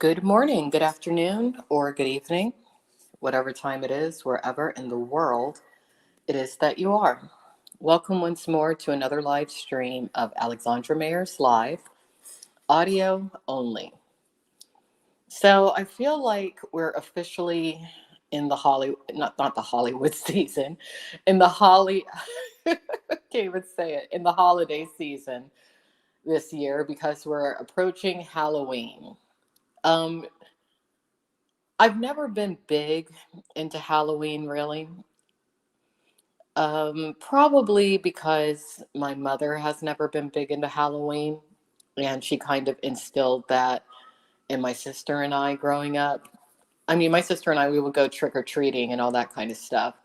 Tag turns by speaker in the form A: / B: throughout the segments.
A: Good morning, good afternoon, or good evening, whatever time it is, wherever in the world it is that you are. Welcome once more to another live stream of Alexandra Mayers Live, audio only. So I feel like we're officially in the not the Hollywood season, in the can't even say it, in the holiday season this year because we're approaching Halloween. Um, I've never been big into Halloween, really. Probably because my mother has never been big into Halloween, and she kind of instilled that in my sister and I growing up. I mean, my sister and I, we would go trick or treating and all that kind of stuff.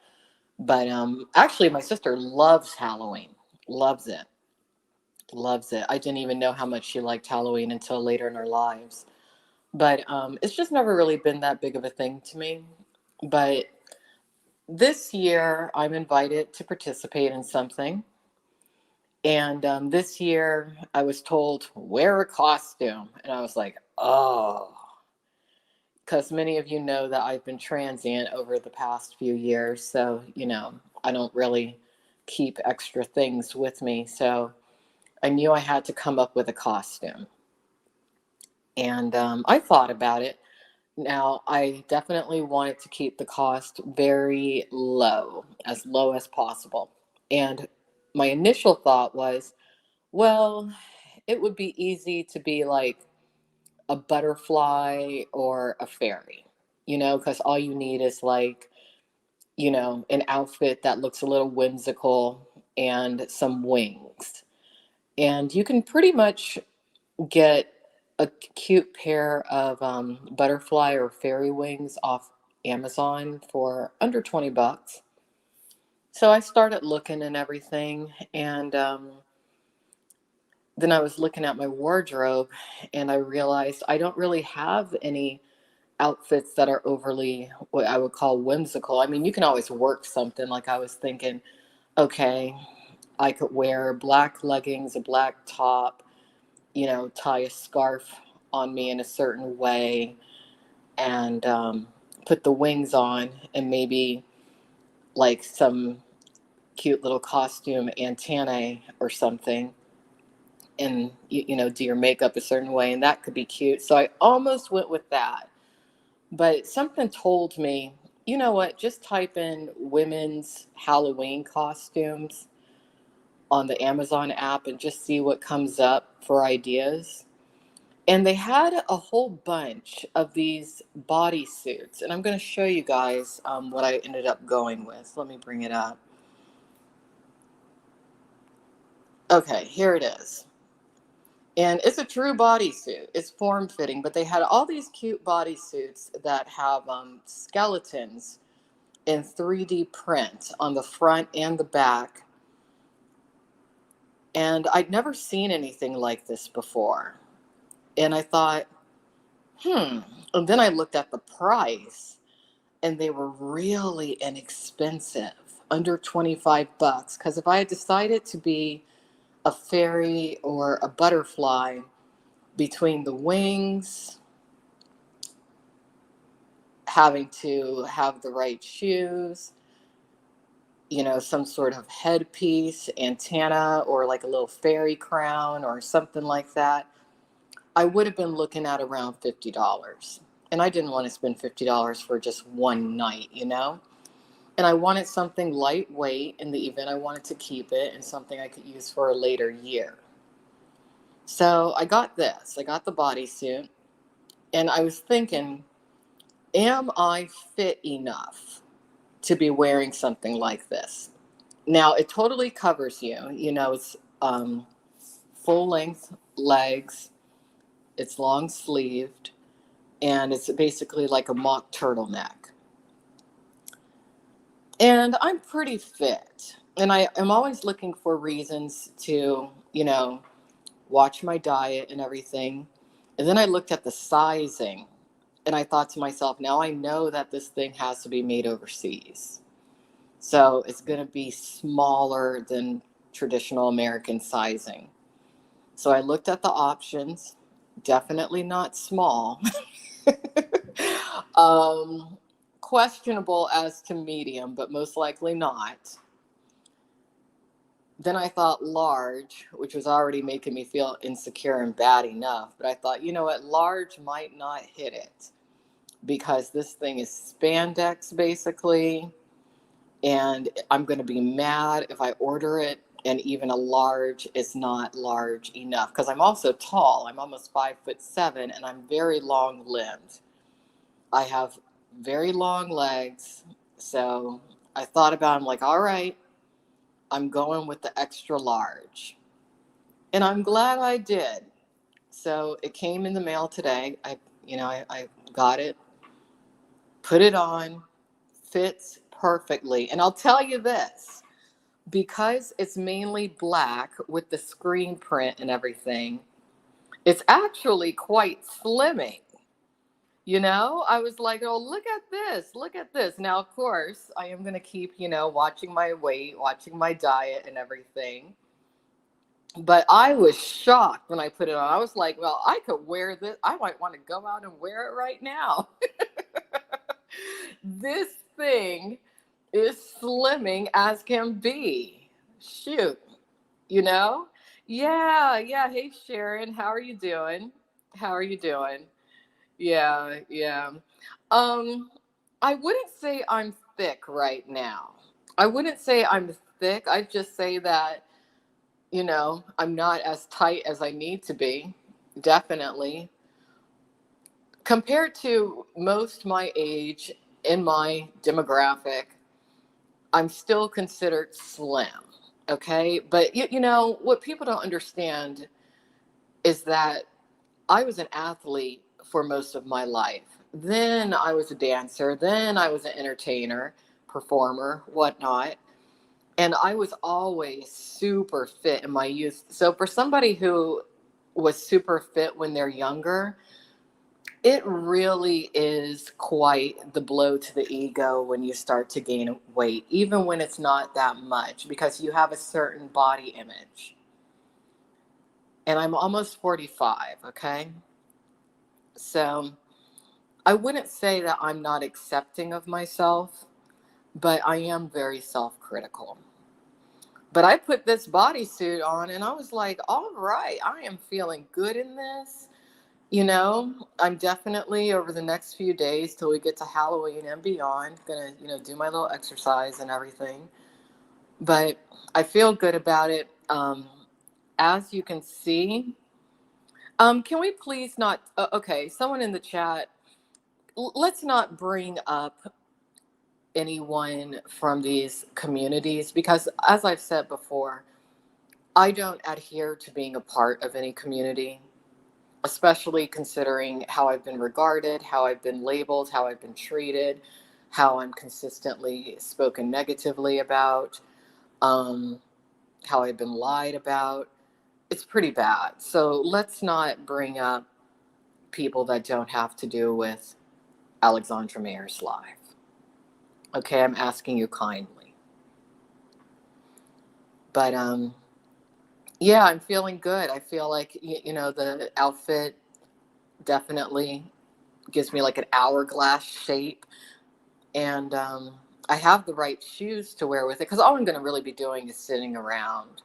A: But actually, my sister loves Halloween, loves it, loves it. I didn't even know how much she liked Halloween until later in our lives. But it's just never really been that big of a thing to me. But this year, I'm invited to participate in something. And this year, I was told, wear a costume. And I was like, oh, because many of you know that I've been transient over the past few years. So, I don't really keep extra things with me. So I knew I had to come up with a costume. And I thought about it. Now, I definitely wanted to keep the cost very low as possible. And my initial thought was, well, it would be easy to be like a butterfly or a fairy, because all you need is like, an outfit that looks a little whimsical and some wings. And you can pretty much get a cute pair of butterfly or fairy wings off Amazon for under 20 bucks. So I started looking and everything. And then I was looking at my wardrobe and I realized I don't really have any outfits that are overly what I would call whimsical. I mean, you can always work something. Like I was thinking, okay, I could wear black leggings, a black top, tie a scarf on me in a certain way and put the wings on and maybe like some cute little costume antennae or something and do your makeup a certain way and that could be cute. So I almost went with that. But something told me, you know what, just type in women's Halloween costumes on the Amazon app and just see what comes up for ideas. And they had a whole bunch of these bodysuits. And I'm going to show you guys what I ended up going with. Let me bring it up. Okay, here it is. And it's a true bodysuit. It's form fitting, but they had all these cute bodysuits that have skeletons in 3D print on the front and the back. And I'd never seen anything like this before. And I thought, And then I looked at the price and they were really inexpensive, under 25 bucks. Because if I had decided to be a fairy or a butterfly, between the wings, having to have the right shoes, some sort of headpiece, antenna, or like a little fairy crown or something like that, I would have been looking at around $50. And I didn't want to spend $50 for just one night. And I wanted something lightweight in the event I wanted to keep it and something I could use for a later year. So I got this. I got the bodysuit. And I was thinking, am I fit enough to be wearing something like this? Now, it totally covers you. It's full length legs, it's long sleeved, and it's basically like a mock turtleneck. And I'm pretty fit. And I am always looking for reasons to, watch my diet and everything. And then I looked at the sizing and I thought to myself, now I know that this thing has to be made overseas. So it's going to be smaller than traditional American sizing. So I looked at the options Definitely not small. um, Questionable as to medium, but most likely not. Then I thought large, which was already making me feel insecure and bad enough. But I thought, you know what, large might not hit it because this thing is spandex basically. And I'm going to be mad if I order it. And even a large is not large enough because I'm also tall. I'm almost 5'7" and I'm very long limbed. I have very long legs. So I thought about it. I'm like, all right, I'm going with the extra large. And I'm glad I did. So it came in the mail today. I got it, put it on, fits perfectly. And I'll tell you this, because it's mainly black with the screen print and everything, it's actually quite slimming. I was like, oh, look at this, look at this. Now, of course, I am going to keep, watching my weight, watching my diet and everything. But I was shocked when I put it on. I was like, well, I could wear this. I might want to go out and wear it right now. This thing is slimming as can be. Shoot, you know? Yeah, yeah. Hey, Sharon, how are you doing? How are you doing? Yeah, yeah. Um, I wouldn't say I'm thick right now. I wouldn't say I'm thick. I'd just say that I'm not as tight as I need to be, definitely. Compared to most my age in my demographic, I'm still considered slim. Okay. But, what people don't understand is that I was an athlete for most of my life. Then I was a dancer. Then I was an entertainer, performer, whatnot. And I was always super fit in my youth. So for somebody who was super fit when they're younger, it really is quite the blow to the ego when you start to gain weight, even when it's not that much, because you have a certain body image. And I'm almost 45, okay? So I wouldn't say that I'm not accepting of myself, but I am very self critical. But I put this bodysuit on and I was like, all right, I am feeling good in this. I'm definitely over the next few days till we get to Halloween and beyond, gonna, do my little exercise and everything. But I feel good about it. As you can see, can we please not, okay, someone in the chat, let's not bring up anyone from these communities because, as I've said before, I don't adhere to being a part of any community, especially considering how I've been regarded, how I've been labeled, how I've been treated, how I'm consistently spoken negatively about, um, how I've been lied about. It's pretty bad. So let's not bring up people that don't have to do with Alexandra Mayers' life. Okay, I'm asking you kindly. But yeah, I'm feeling good. I feel like the outfit definitely gives me like an hourglass shape, and I have the right shoes to wear with it because all I'm going to really be doing is sitting around,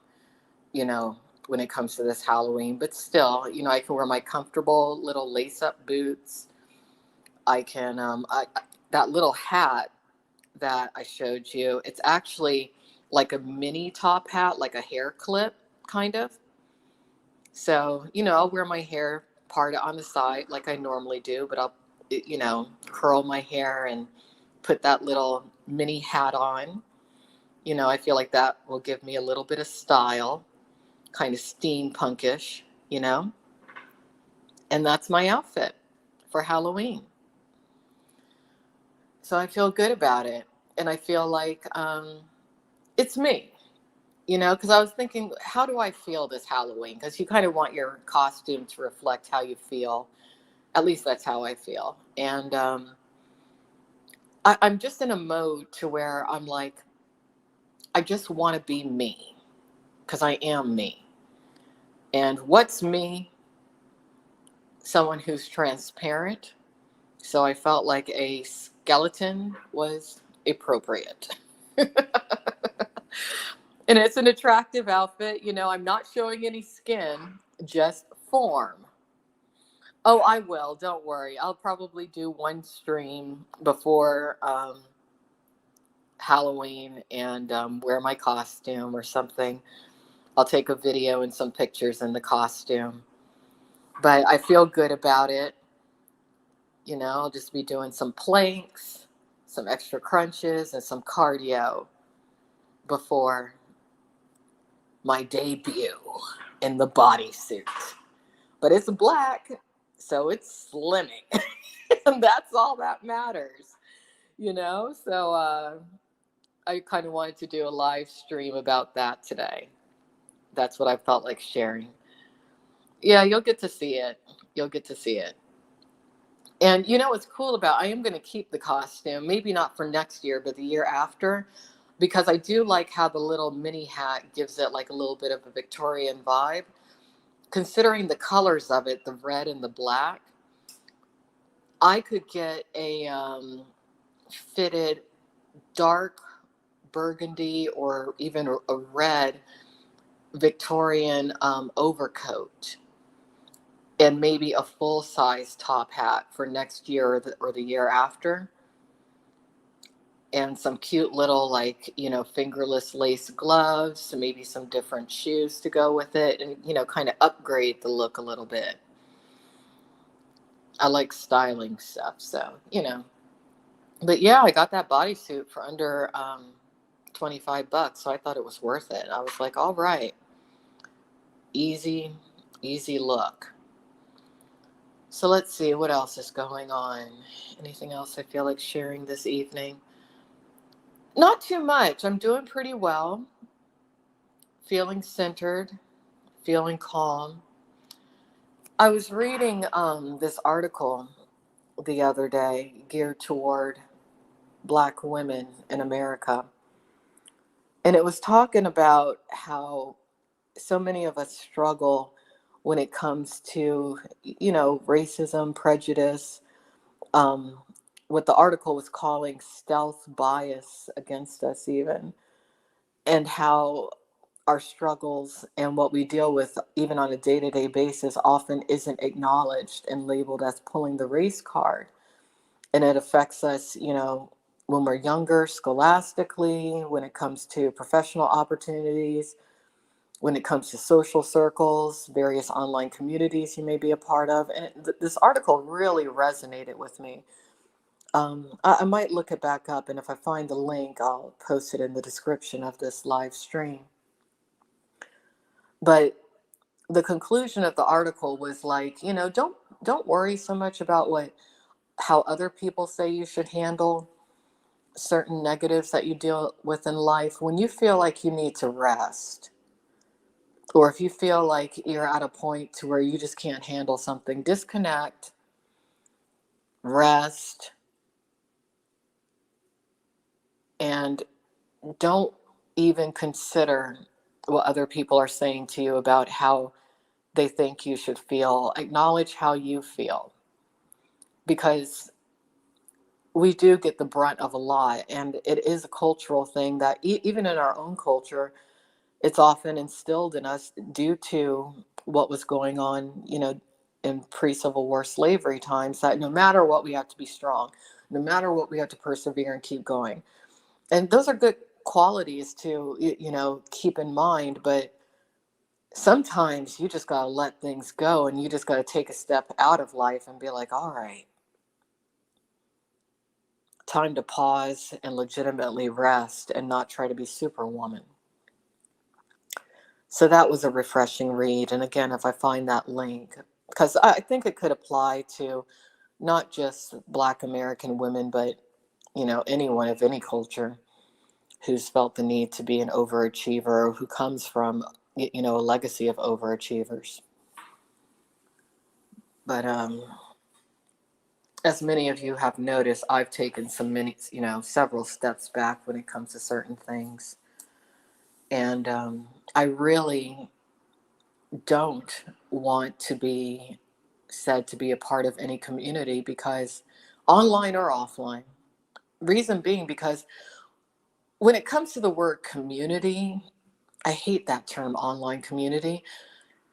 A: you know, when it comes to this Halloween. But still, I can wear my comfortable little lace-up boots. I can that little hat that I showed you. It's actually like a mini top hat, like a hair clip, kind of. So, I'll wear my hair part on the side like I normally do, but I'll, curl my hair and put that little mini hat on. I feel like that will give me a little bit of style, kind of steampunkish, you know? And that's my outfit for Halloween. So I feel good about it. And I feel like it's me, because I was thinking, how do I feel this Halloween? Because you kind of want your costume to reflect how you feel. At least that's how I feel. And I'm just in a mode to where I'm like, I just want to be me because I am me. And what's me? someone who's transparent. So I felt like a skeleton was appropriate. And it's an attractive outfit. I'm not showing any skin, just form. Oh, I will. Don't worry. I'll probably do one stream before Halloween and wear my costume or something. I'll take a video and some pictures in the costume. But I feel good about it. I'll just be doing some planks, some extra crunches, and some cardio before my debut in the bodysuit. But it's black, so it's slimming. And that's all that matters, So I kind of wanted to do a live stream about that today. That's what I felt like sharing. Yeah, you'll get to see it. You'll get to see it. And what's cool about I am going to keep the costume, maybe not for next year, but the year after, because I do like how the little mini hat gives it like a little bit of a Victorian vibe. Considering the colors of it, the red and the black, I could get a fitted dark burgundy or even a red Victorian overcoat and maybe a full-size top hat for next year or the year after, and some cute little fingerless lace gloves, maybe some different shoes to go with it, and kind of upgrade the look a little bit. I like styling stuff, so but yeah, I got that bodysuit for under $25, so I thought it was worth it. I was like, all right, easy look. So let's see what else is going on. Anything else I feel like sharing this evening? Not too much. I'm doing pretty well. Feeling centered, feeling calm. I was reading this article the other day geared toward Black women in America. And it was talking about how so many of us struggle when it comes to, racism, prejudice, um, what the article was calling stealth bias against us, even, and how our struggles and what we deal with, even on a day to day basis, often isn't acknowledged and labeled as pulling the race card. And it affects us, when we're younger, scholastically, when it comes to professional opportunities, when it comes to social circles, various online communities you may be a part of. And this article really resonated with me. I might look it back up, and if I find the link, I'll post it in the description of this live stream. But the conclusion of the article was like, don't worry so much about how other people say you should handle certain negatives that you deal with in life. When you feel like you need to rest, or if you feel like you're at a point to where you just can't handle something, disconnect, rest, and don't even consider what other people are saying to you about how they think you should feel. Acknowledge how you feel, because we do get the brunt of a lot, and it is a cultural thing that even in our own culture, it's often instilled in us due to what was going on, in pre-Civil War slavery times, that no matter what, we have to be strong, no matter what, we have to persevere and keep going. And those are good qualities to, keep in mind, but sometimes you just got to let things go, and you just got to take a step out of life and be like, all right, time to pause and legitimately rest and not try to be superwoman. So that was a refreshing read. And again, if I find that link, because I think it could apply to not just Black American women, but, anyone of any culture who's felt the need to be an overachiever, who comes from, a legacy of overachievers. But as many of you have noticed, I've taken several steps back when it comes to certain things. And I really don't want to be said to be a part of any community, because online or offline. Reason being because when it comes to the word community, I hate that term, online community.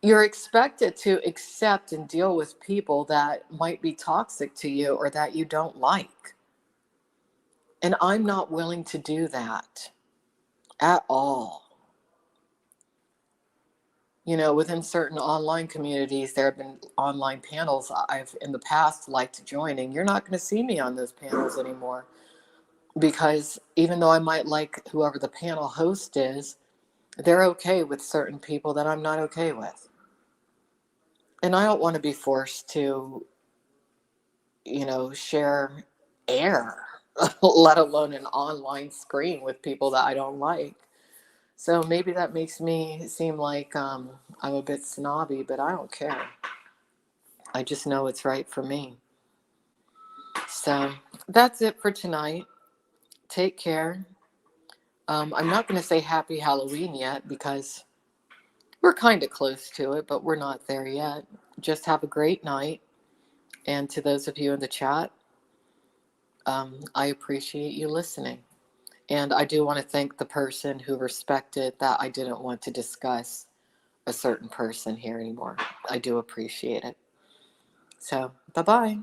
A: You're expected to accept and deal with people that might be toxic to you or that you don't like. And I'm not willing to do that at all. You know, within certain online communities, there have been online panels I've in the past liked joining. You're not going to see me on those panels anymore, because even though I might like whoever the panel host is, they're okay with certain people that I'm not okay with. And I don't want to be forced to, share air, let alone an online screen with people that I don't like. So maybe that makes me seem like I'm a bit snobby, but I don't care. I just know it's right for me. So that's it for tonight. Take care. I'm not going to say happy Halloween yet because we're kind of close to it, but we're not there yet. Just have a great night. And to those of you in the chat, I appreciate you listening. And I do want to thank the person who respected that I didn't want to discuss a certain person here anymore. I do appreciate it. So, bye bye.